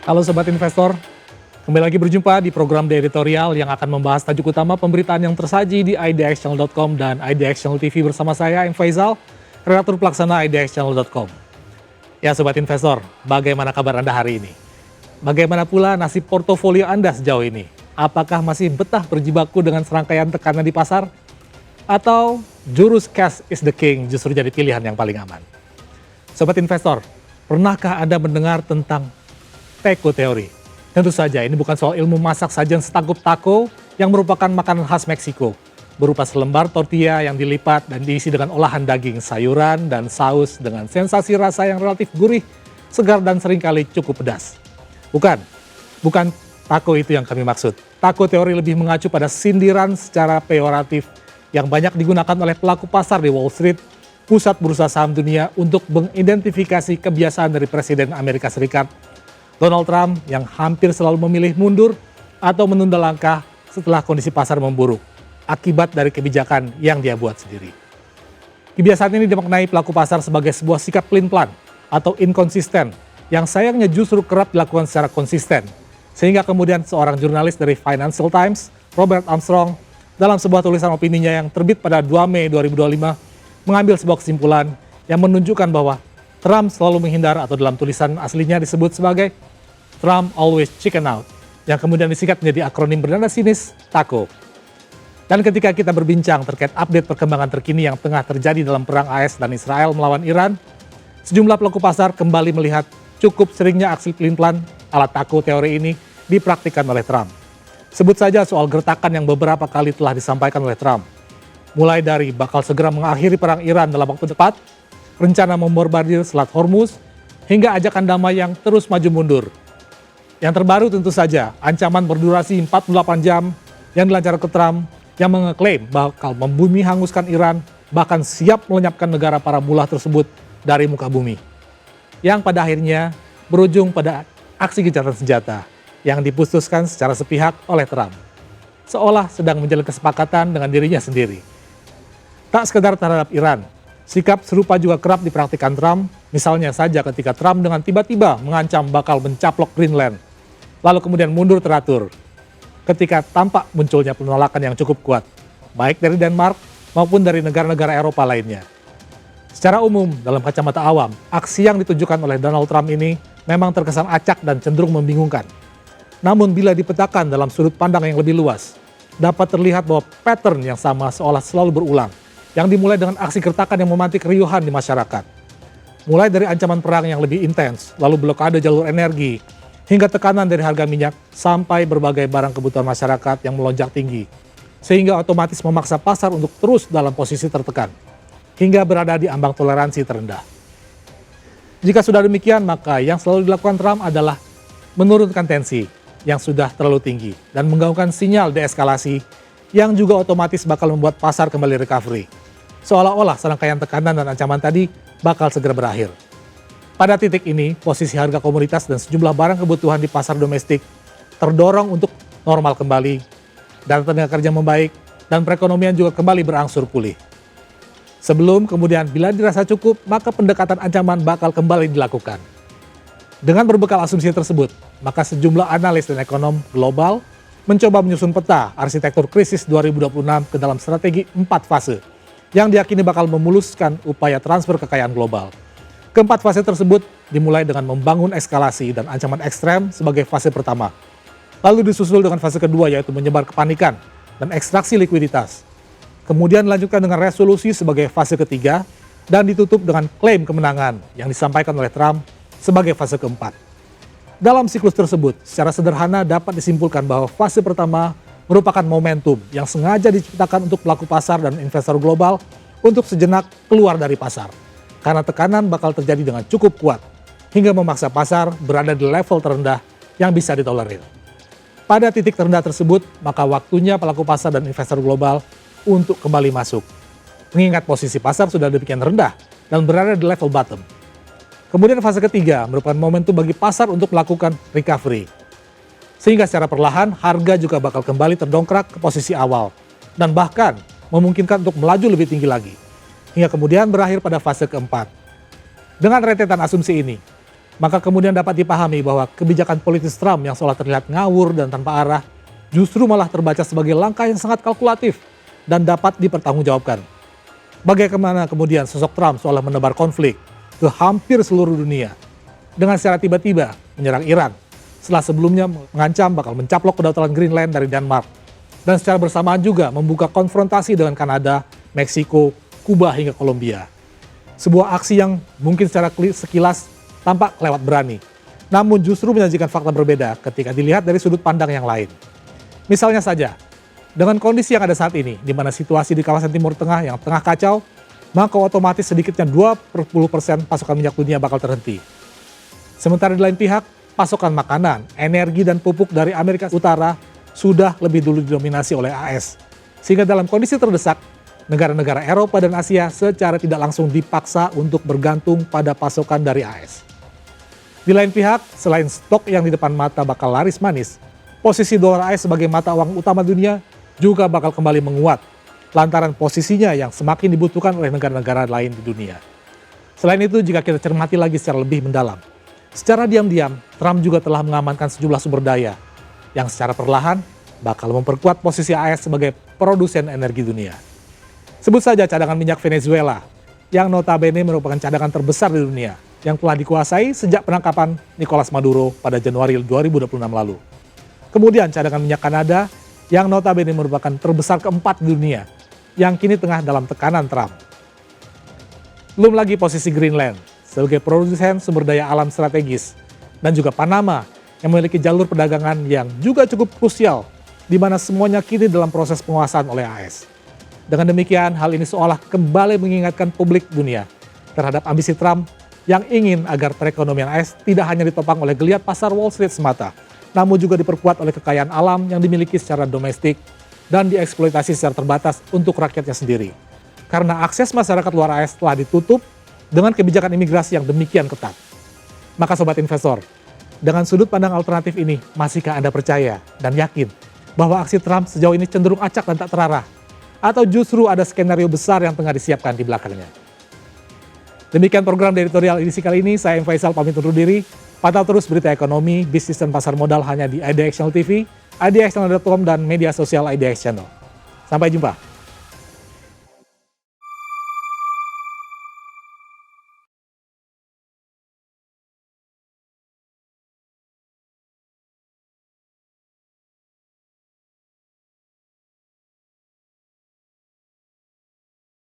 Halo Sobat Investor, kembali lagi berjumpa di program The Editorial yang akan membahas tajuk utama pemberitaan yang tersaji di idxchannel.com dan IDX Channel TV bersama saya, M. Faisal, redaktur pelaksana idxchannel.com. Ya Sobat Investor, bagaimana kabar Anda hari ini? Bagaimana pula nasib portofolio Anda sejauh ini? Apakah masih betah berjibaku dengan serangkaian tekanan di pasar? Atau jurus cash is the king justru jadi pilihan yang paling aman? Sobat Investor, pernahkah Anda mendengar tentang taco teori? Tentu saja ini bukan soal ilmu masak sajian setangkup taco yang merupakan makanan khas Meksiko, berupa selembar tortilla yang dilipat dan diisi dengan olahan daging, sayuran, dan saus dengan sensasi rasa yang relatif gurih, segar, dan seringkali cukup pedas. Bukan taco itu yang kami maksud. Taco teori lebih mengacu pada sindiran secara peyoratif yang banyak digunakan oleh pelaku pasar di Wall Street, pusat bursa saham dunia, untuk mengidentifikasi kebiasaan dari Presiden Amerika Serikat Donald Trump yang hampir selalu memilih mundur atau menunda langkah setelah kondisi pasar memburuk akibat dari kebijakan yang dia buat sendiri. Kebiasaan ini dimaknai pelaku pasar sebagai sebuah sikap pelin-pelan atau inkonsisten yang sayangnya justru kerap dilakukan secara konsisten, sehingga kemudian seorang jurnalis dari Financial Times, Robert Armstrong, dalam sebuah tulisan opininya yang terbit pada 2 Mei 2025 mengambil sebuah kesimpulan yang menunjukkan bahwa Trump selalu menghindar, atau dalam tulisan aslinya disebut sebagai Trump always chicken out, yang kemudian disingkat menjadi akronim bernada sinis TACO. Dan ketika kita berbincang terkait update perkembangan terkini yang tengah terjadi dalam perang AS dan Israel melawan Iran, sejumlah pelaku pasar kembali melihat cukup seringnya aksi pelin-pelan ala TACO teori ini dipraktikkan oleh Trump. Sebut saja soal gertakan yang beberapa kali telah disampaikan oleh Trump, mulai dari bakal segera mengakhiri perang Iran dalam waktu dekat, rencana membombardir Selat Hormuz, hingga ajakan damai yang terus maju mundur. Yang terbaru tentu saja ancaman berdurasi 48 jam yang dilancarkan ke Trump yang mengeklaim bakal membumi hanguskan Iran, bahkan siap melenyapkan negara para bulah tersebut dari muka bumi. Yang pada akhirnya berujung pada aksi gencatan senjata yang diputuskan secara sepihak oleh Trump, seolah sedang menjalin kesepakatan dengan dirinya sendiri. Tak sekedar terhadap Iran, sikap serupa juga kerap dipraktikkan Trump, misalnya saja ketika Trump dengan tiba-tiba mengancam bakal mencaplok Greenland, lalu kemudian mundur teratur ketika tampak munculnya penolakan yang cukup kuat, baik dari Denmark maupun dari negara-negara Eropa lainnya. Secara umum, dalam kacamata awam, aksi yang ditunjukkan oleh Donald Trump ini memang terkesan acak dan cenderung membingungkan. Namun bila dipetakan dalam sudut pandang yang lebih luas, dapat terlihat bahwa pattern yang sama seolah selalu berulang, yang dimulai dengan aksi gertakan yang memantik keriuhan di masyarakat. Mulai dari ancaman perang yang lebih intens, lalu blokade jalur energi, hingga tekanan dari harga minyak, sampai berbagai barang kebutuhan masyarakat yang melonjak tinggi, sehingga otomatis memaksa pasar untuk terus dalam posisi tertekan, hingga berada di ambang toleransi terendah. Jika sudah demikian, maka yang selalu dilakukan Trump adalah menurunkan tensi yang sudah terlalu tinggi dan menggaungkan sinyal deeskalasi yang juga otomatis bakal membuat pasar kembali recovery, seolah-olah serangkaian tekanan dan ancaman tadi bakal segera berakhir. Pada titik ini, posisi harga komoditas dan sejumlah barang kebutuhan di pasar domestik terdorong untuk normal kembali, data tenaga kerja membaik, dan perekonomian juga kembali berangsur pulih. Sebelum kemudian bila dirasa cukup, maka pendekatan ancaman bakal kembali dilakukan. Dengan berbekal asumsi tersebut, maka sejumlah analis dan ekonom global mencoba menyusun peta arsitektur krisis 2026 ke dalam strategi 4 fase yang diyakini bakal memuluskan upaya transfer kekayaan global. Keempat fase tersebut dimulai dengan membangun eskalasi dan ancaman ekstrem sebagai fase pertama. Lalu disusul dengan fase kedua, yaitu menyebar kepanikan dan ekstraksi likuiditas. Kemudian dilanjutkan dengan resolusi sebagai fase ketiga dan ditutup dengan klaim kemenangan yang disampaikan oleh Trump sebagai fase keempat. Dalam siklus tersebut, secara sederhana dapat disimpulkan bahwa fase pertama merupakan momentum yang sengaja diciptakan untuk pelaku pasar dan investor global untuk sejenak keluar dari pasar, karena tekanan bakal terjadi dengan cukup kuat, hingga memaksa pasar berada di level terendah yang bisa ditolerir. Pada titik terendah tersebut, maka waktunya pelaku pasar dan investor global untuk kembali masuk, mengingat posisi pasar sudah demikian rendah dan berada di level bottom. Kemudian fase ketiga merupakan momentum bagi pasar untuk melakukan recovery, sehingga secara perlahan harga juga bakal kembali terdongkrak ke posisi awal, dan bahkan memungkinkan untuk melaju lebih tinggi lagi, hingga kemudian berakhir pada fase keempat. Dengan rentetan asumsi ini, maka kemudian dapat dipahami bahwa kebijakan politis Trump yang seolah terlihat ngawur dan tanpa arah justru malah terbaca sebagai langkah yang sangat kalkulatif dan dapat dipertanggungjawabkan. Bagaimana kemudian sosok Trump seolah menebar konflik ke hampir seluruh dunia dengan secara tiba-tiba menyerang Iran setelah sebelumnya mengancam bakal mencaplok kedaulatan Greenland dari Denmark, dan secara bersamaan juga membuka konfrontasi dengan Kanada, Meksiko, Kuba hingga Kolombia. Sebuah aksi yang mungkin secara sekilas tampak kelewat berani, namun justru menyajikan fakta berbeda ketika dilihat dari sudut pandang yang lain. Misalnya saja, dengan kondisi yang ada saat ini, di mana situasi di kawasan Timur Tengah yang tengah kacau, maka otomatis sedikitnya 20% pasokan minyak dunia bakal terhenti. Sementara di lain pihak, pasokan makanan, energi, dan pupuk dari Amerika Utara sudah lebih dulu didominasi oleh AS. Sehingga dalam kondisi terdesak, negara-negara Eropa dan Asia secara tidak langsung dipaksa untuk bergantung pada pasokan dari AS. Di lain pihak, selain stok yang di depan mata bakal laris manis, posisi dolar AS sebagai mata uang utama dunia juga bakal kembali menguat, lantaran posisinya yang semakin dibutuhkan oleh negara-negara lain di dunia. Selain itu, jika kita cermati lagi secara lebih mendalam, secara diam-diam, Trump juga telah mengamankan sejumlah sumber daya yang secara perlahan bakal memperkuat posisi AS sebagai produsen energi dunia. Sebut saja cadangan minyak Venezuela, yang notabene merupakan cadangan terbesar di dunia, yang telah dikuasai sejak penangkapan Nicolas Maduro pada Januari 2026 lalu. Kemudian cadangan minyak Kanada, yang notabene merupakan terbesar keempat di dunia, yang kini tengah dalam tekanan Trump. Belum lagi posisi Greenland sebagai produsen sumber daya alam strategis, dan juga Panama yang memiliki jalur perdagangan yang juga cukup krusial, di mana semuanya kini dalam proses penguasaan oleh AS. Dengan demikian, hal ini seolah kembali mengingatkan publik dunia terhadap ambisi Trump yang ingin agar perekonomian AS tidak hanya ditopang oleh geliat pasar Wall Street semata, namun juga diperkuat oleh kekayaan alam yang dimiliki secara domestik dan dieksploitasi secara terbatas untuk rakyatnya sendiri. Karena akses masyarakat luar AS telah ditutup dengan kebijakan imigrasi yang demikian ketat. Maka sobat investor, dengan sudut pandang alternatif ini, masihkah Anda percaya dan yakin bahwa aksi Trump sejauh ini cenderung acak dan tak terarah? Atau justru ada skenario besar yang tengah disiapkan di belakangnya? Demikian program editorial edisi kali ini, saya M. Faisal pamit undur diri. Pantau terus berita ekonomi, bisnis, dan pasar modal hanya di IDX Channel TV, idxchannel.com, dan media sosial IDX Channel. Sampai jumpa.